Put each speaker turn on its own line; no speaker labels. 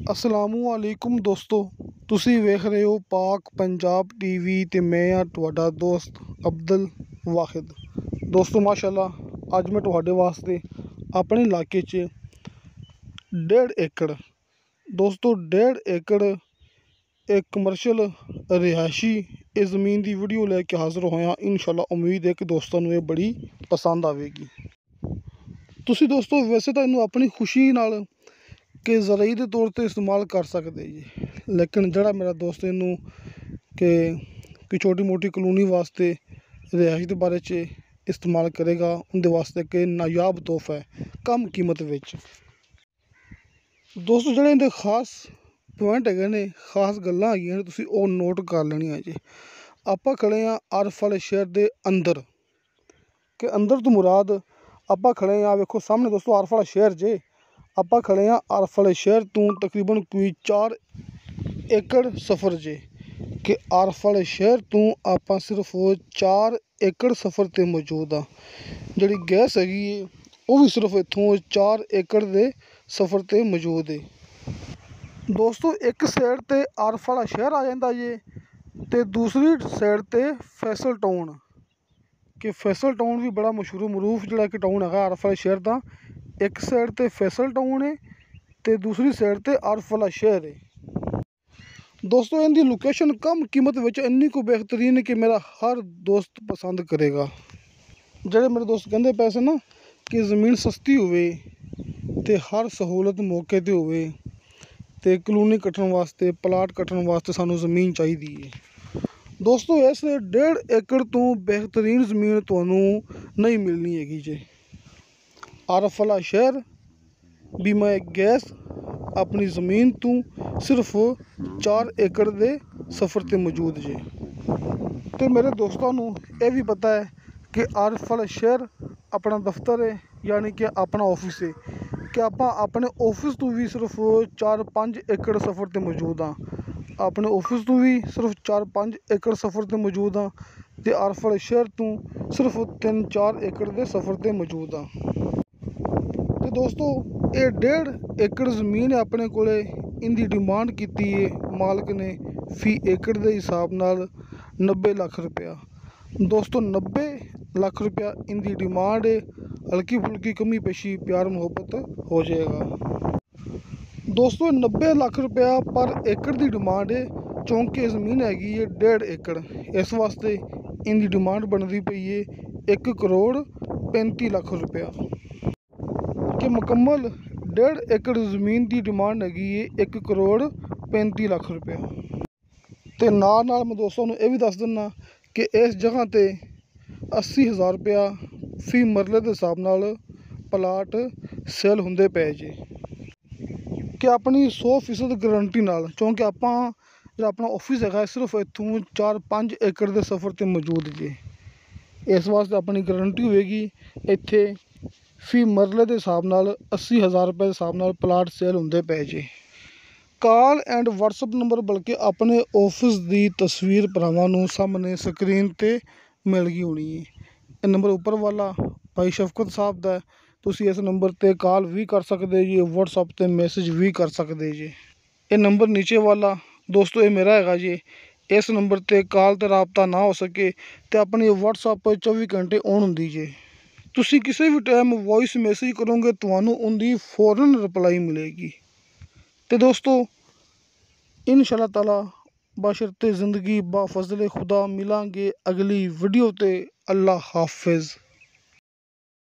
असलामुअलैकुम दोस्तों, ਤੁਸੀਂ ਵੇਖ ਰਹੇ ਹੋ ਪਾਕ ਪੰਜਾਬ ਟੀਵੀ ਤੇ ਮੈਂ ਆ ਤੁਹਾਡਾ ਦੋਸਤ ਅਬਦੁਲ ਵਾਹਿਦ। ਦੋਸਤੋ ਮਾਸ਼ਾਅੱਲਾ, ਅੱਜ ਮੈਂ ਤੁਹਾਡੇ ਵਾਸਤੇ ਆਪਣੇ ਇਲਾਕੇ 'ਚ 1.5 ਏਕੜ ਦੋਸਤੋ 1.5 ਏਕੜ ਇੱਕ ਕਮਰਸ਼ੀਅਲ ਰਿਹਾਇਸ਼ੀ ਇਹ ਜ਼ਮੀਨ ਦੀ ਵੀਡੀਓ ਲੈ ਕੇ ਹਾਜ਼ਰ ਹੋਇਆ। ਇਨਸ਼ਾਅੱਲਾ ਉਮੀਦ ਹੈ ਕਿ ਦੋਸਤਾਂ ਨੂੰ ਇਹ ਬੜੀ ਪਸੰਦ ਆਵੇਗੀ। ਤੁਸੀਂ ਦੋਸਤੋ ਵੈਸੇ ਤਾਂ ਇਹਨੂੰ ਆਪਣੀ ਖੁਸ਼ੀ ਨਾਲ ਕਿ ਜ਼ਰਾਈ ਦੇ ਤੌਰ 'ਤੇ ਇਸਤੇਮਾਲ ਕਰ ਸਕਦੇ ਜੀ, ਲੇਕਿਨ ਜਿਹੜਾ ਮੇਰਾ ਦੋਸਤ ਇਹਨੂੰ ਕਿ ਛੋਟੀ ਮੋਟੀ ਕਲੋਨੀ ਵਾਸਤੇ ਰਿਹਾਇਸ਼ ਦੇ ਬਾਰੇ 'ਚ ਇਸਤੇਮਾਲ ਕਰੇਗਾ, ਉਹਦੇ ਵਾਸਤੇ ਕਿ ਨਾਯਾਬ ਤੋਹਫਾ ਹੈ ਕਮ ਕੀਮਤ ਵਿੱਚ। ਦੋਸਤੋ ਜਿਹੜੇ ਇਹਦੇ ਖਾਸ ਪੁਆਇੰਟ ਹੈਗੇ ਨੇ, ਖਾਸ ਗੱਲਾਂ ਹੈਗੀਆਂ ਨੇ, ਤੁਸੀਂ ਉਹ ਨੋਟ ਕਰ ਲੈਣੀਆਂ ਜੀ। ਆਪਾਂ ਖੜ੍ਹੇ ਹਾਂ ਆਰਫ ਵਾਲੇ ਸ਼ਹਿਰ ਦੇ ਅੰਦਰ, ਕਿ ਅੰਦਰ ਤੋਂ ਮੁਰਾਦ ਆਪਾਂ ਖੜ੍ਹੇ ਹਾਂ, ਵੇਖੋ ਸਾਹਮਣੇ ਦੋਸਤੋ ਆਰਫ ਵਾਲਾ ਸ਼ਹਿਰ ਜੇ। ਆਪਾਂ ਖੜ੍ਹੇ ਹਾਂ ਆਰਫ ਵਾਲੇ ਸ਼ਹਿਰ ਤੋਂ ਤਕਰੀਬਨ ਕੋਈ 4 ਏਕੜ ਸਫ਼ਰ ਜੇ, ਕਿ ਆਰਫ ਵਾਲੇ ਸ਼ਹਿਰ ਤੋਂ ਆਪਾਂ ਸਿਰਫ 4 ਏਕੜ ਸਫ਼ਰ 'ਤੇ ਮੌਜੂਦ ਆ। ਜਿਹੜੀ ਗੈਸ ਹੈਗੀ ਹੈ ਉਹ ਵੀ ਸਿਰਫ ਇੱਥੋਂ 4 ਏਕੜ ਦੇ ਸਫ਼ਰ 'ਤੇ ਮੌਜੂਦ ਹੈ। ਦੋਸਤੋ ਇੱਕ ਸਾਈਡ 'ਤੇ ਆਰਫ ਵਾਲਾ ਸ਼ਹਿਰ ਆ ਜਾਂਦਾ ਜੇ, ਅਤੇ ਦੂਸਰੀ ਸਾਈਡ 'ਤੇ ਫੈਸਲ ਟਾਊਨ, ਕਿ ਫੈਸਲ ਟਾਊਨ ਵੀ ਬੜਾ ਮਸ਼ਹੂਰ ਮਰੂਫ ਜਿਹੜਾ ਕਿ ਟਾਊਨ ਹੈਗਾ ਆਰਫ ਵਾਲੇ ਸ਼ਹਿਰ ਦਾ। ਇੱਕ ਸਾਈਡ 'ਤੇ ਫੈਸਲ ਟਾਊਨ ਹੈ ਅਤੇ ਦੂਸਰੀ ਸਾਈਡ 'ਤੇ ਆਰਫ ਵਾਲਾ ਸ਼ਹਿਰ ਹੈ। ਦੋਸਤੋ ਇਹਦੀ ਲੋਕੇਸ਼ਨ ਕਮ ਕੀਮਤ ਵਿੱਚ ਇੰਨੀ ਕੁ ਬਿਹਤਰੀਨ ਹੈ ਕਿ ਮੇਰਾ ਹਰ ਦੋਸਤ ਪਸੰਦ ਕਰੇਗਾ। ਜਿਹੜੇ ਮੇਰੇ ਦੋਸਤ ਕਹਿੰਦੇ ਪਏ ਸੀ ਨਾ ਕਿ ਜ਼ਮੀਨ ਸਸਤੀ ਹੋਵੇ ਅਤੇ ਹਰ ਸਹੂਲਤ ਮੌਕੇ 'ਤੇ ਹੋਵੇ, ਅਤੇ ਕਲੋਨੀ ਕੱਟਣ ਵਾਸਤੇ, ਪਲਾਟ ਕੱਟਣ ਵਾਸਤੇ ਸਾਨੂੰ ਜ਼ਮੀਨ ਚਾਹੀਦੀ ਹੈ। ਦੋਸਤੋ ਇਸ 1.5 ਏਕੜ ਤੋਂ ਬਿਹਤਰੀਨ ਜ਼ਮੀਨ ਤੁਹਾਨੂੰ ਨਹੀਂ ਮਿਲਣੀ ਹੈਗੀ ਜੇ। ਆਰਫ ਵਾਲਾ ਸ਼ਹਿਰ ਬੀਮਾ ਗੈਸ ਆਪਣੀ ਜ਼ਮੀਨ ਤੋਂ ਸਿਰਫ 4 ਏਕੜ ਦੇ ਸਫ਼ਰ 'ਤੇ ਮੌਜੂਦ ਜੇ। ਅਤੇ ਮੇਰੇ ਦੋਸਤਾਂ ਨੂੰ ਇਹ ਵੀ ਪਤਾ ਹੈ ਕਿ ਆਰਫ ਵਾਲਾ ਸ਼ਹਿਰ ਆਪਣਾ ਦਫ਼ਤਰ ਹੈ, ਯਾਨੀ ਕਿ ਆਪਣਾ ਆਫਿਸ ਹੈ, ਕਿ ਆਪਾਂ ਆਪਣੇ ਆਫਿਸ ਤੋਂ ਵੀ ਸਿਰਫ 4-5 ਏਕੜ ਸਫ਼ਰ 'ਤੇ ਮੌਜੂਦ ਹਾਂ। ਆਪਣੇ ਆਫਿਸ ਤੋਂ ਵੀ ਸਿਰਫ 4-5 ਏਕੜ ਸਫ਼ਰ 'ਤੇ ਮੌਜੂਦ ਹਾਂ, ਅਤੇ ਆਰਫ ਵਾਲੇ ਸ਼ਹਿਰ ਤੋਂ ਸਿਰਫ 3-4 ਏਕੜ ਦੇ ਸਫ਼ਰ 'ਤੇ ਮੌਜੂਦ ਹਾਂ। ਅਤੇ ਦੋਸਤੋ ਇਹ 1.5 ਏਕੜ ਜ਼ਮੀਨ ਆਪਣੇ ਕੋਲ, ਇਹਦੀ ਡਿਮਾਂਡ ਕੀਤੀ ਹੈ ਮਾਲਕ ਨੇ ਫੀ ਏਕੜ ਦੇ ਹਿਸਾਬ ਨਾਲ 90 ਲੱਖ ਰੁਪਇਆ। ਦੋਸਤੋ 90 ਲੱਖ ਰੁਪਇਆ ਇਹਦੀ ਡਿਮਾਂਡ ਹੈ। ਹਲਕੀ ਫੁਲਕੀ ਕਮੀ ਪੇਸ਼ੀ ਪਿਆਰ ਮੁਹੱਬਤ ਹੋ ਜਾਏਗਾ। ਦੋਸਤੋ 90 ਲੱਖ ਰੁਪਇਆ ਪਰ ਏਕੜ ਦੀ ਡਿਮਾਂਡ ਹੈ, ਚੌਂਕੀ ਜ਼ਮੀਨ ਹੈਗੀ ਹੈ 1.5 ਏਕੜ। ਇਸ ਵਾਸਤੇ ਇਹਦੀ ਡਿਮਾਂਡ ਬਣਦੀ ਪਈ ਹੈ 1 ਕਰੋੜ 35 ਲੱਖ ਰੁਪਇਆ, ਕਿ ਮੁਕੰਮਲ 1.5 ਏਕੜ ਜ਼ਮੀਨ ਦੀ ਡਿਮਾਂਡ ਹੈਗੀ ਹੈ 1 ਕਰੋੜ 35 ਲੱਖ ਰੁਪਇਆ। ਅਤੇ ਨਾਲ ਮੈਂ ਦੋਸਤਾਂ ਨੂੰ ਇਹ ਵੀ ਦੱਸ ਦਿੰਦਾ ਕਿ ਇਸ ਜਗ੍ਹਾ 'ਤੇ 80,000 ਰੁਪਇਆ ਫੀ ਮਰਲੇ ਦੇ ਹਿਸਾਬ ਨਾਲ ਪਲਾਟ ਸੇਲ ਹੁੰਦੇ ਪਏ ਜੇ, ਕਿ ਆਪਣੀ 100% ਗਰੰਟੀ ਨਾਲ, ਕਿਉਂਕਿ ਆਪਾਂ ਜਿਹੜਾ ਆਪਣਾ ਆਫਿਸ ਹੈਗਾ ਸਿਰਫ ਇੱਥੋਂ 4-5 ਏਕੜ ਦੇ ਸਫ਼ਰ 'ਤੇ ਮੌਜੂਦ ਜੇ। ਇਸ ਵਾਸਤੇ ਆਪਣੀ ਗਰੰਟੀ ਹੋਵੇਗੀ। ਇੱਥੇ ਫੀ ਮਰਲੇ ਦੇ ਹਿਸਾਬ ਨਾਲ 80,000 ਰੁਪਏ ਦੇ ਹਿਸਾਬ ਨਾਲ ਪਲਾਟ ਸੇਲ ਹੁੰਦੇ ਪਏ ਜੇ। ਕਾਲ ਐਂਡ ਵਟਸਐਪ ਨੰਬਰ ਬਲਕਿ ਆਪਣੇ ਆਫਿਸ ਦੀ ਤਸਵੀਰ ਭਰਾਵਾਂ ਨੂੰ ਸਾਹਮਣੇ ਸਕਰੀਨ 'ਤੇ ਮਿਲ ਗਈ ਹੋਣੀ ਹੈ। ਇਹ ਨੰਬਰ ਉੱਪਰ ਵਾਲਾ ਭਾਈ ਸ਼ਫਕਤ ਸਾਹਿਬ ਦਾ, ਤੁਸੀਂ ਇਸ ਨੰਬਰ 'ਤੇ ਕਾਲ ਵੀ ਕਰ ਸਕਦੇ ਜੀ, ਵਟਸਐਪ 'ਤੇ ਮੈਸੇਜ ਵੀ ਕਰ ਸਕਦੇ ਜੀ। ਇਹ ਨੰਬਰ ਨੀਚੇ ਵਾਲਾ ਦੋਸਤੋ ਇਹ ਮੇਰਾ ਹੈਗਾ ਜੀ। ਇਸ ਨੰਬਰ 'ਤੇ ਕਾਲ 'ਤੇ ਰਾਬਤਾ ਨਾ ਹੋ ਸਕੇ ਤਾਂ ਆਪਣੀ ਵਟਸਐਪ 24 ਘੰਟੇ ਔਨ ਹੁੰਦੀ ਜੇ। ਤੁਸੀਂ ਕਿਸੇ ਵੀ ਟਾਈਮ ਵੋਇਸ ਮੈਸੇਜ ਕਰੋਗੇ ਤੁਹਾਨੂੰ ਉਹਦੀ ਫੌਰਨ ਰਿਪਲਾਈ ਮਿਲੇਗੀ। ਅਤੇ ਦੋਸਤੋ ਇਨਸ਼ਾ ਅੱਲਾਹ ਤਾਲਾ ਬਸ਼ਰਤੇ ਜ਼ਿੰਦਗੀ ਬਾ ਫਜ਼ਲ ਖੁਦਾ ਮਿਲਾਂਗੇ ਅਗਲੀ ਵੀਡੀਓ 'ਤੇ। ਅੱਲਾ ਹਾਫਿਜ਼।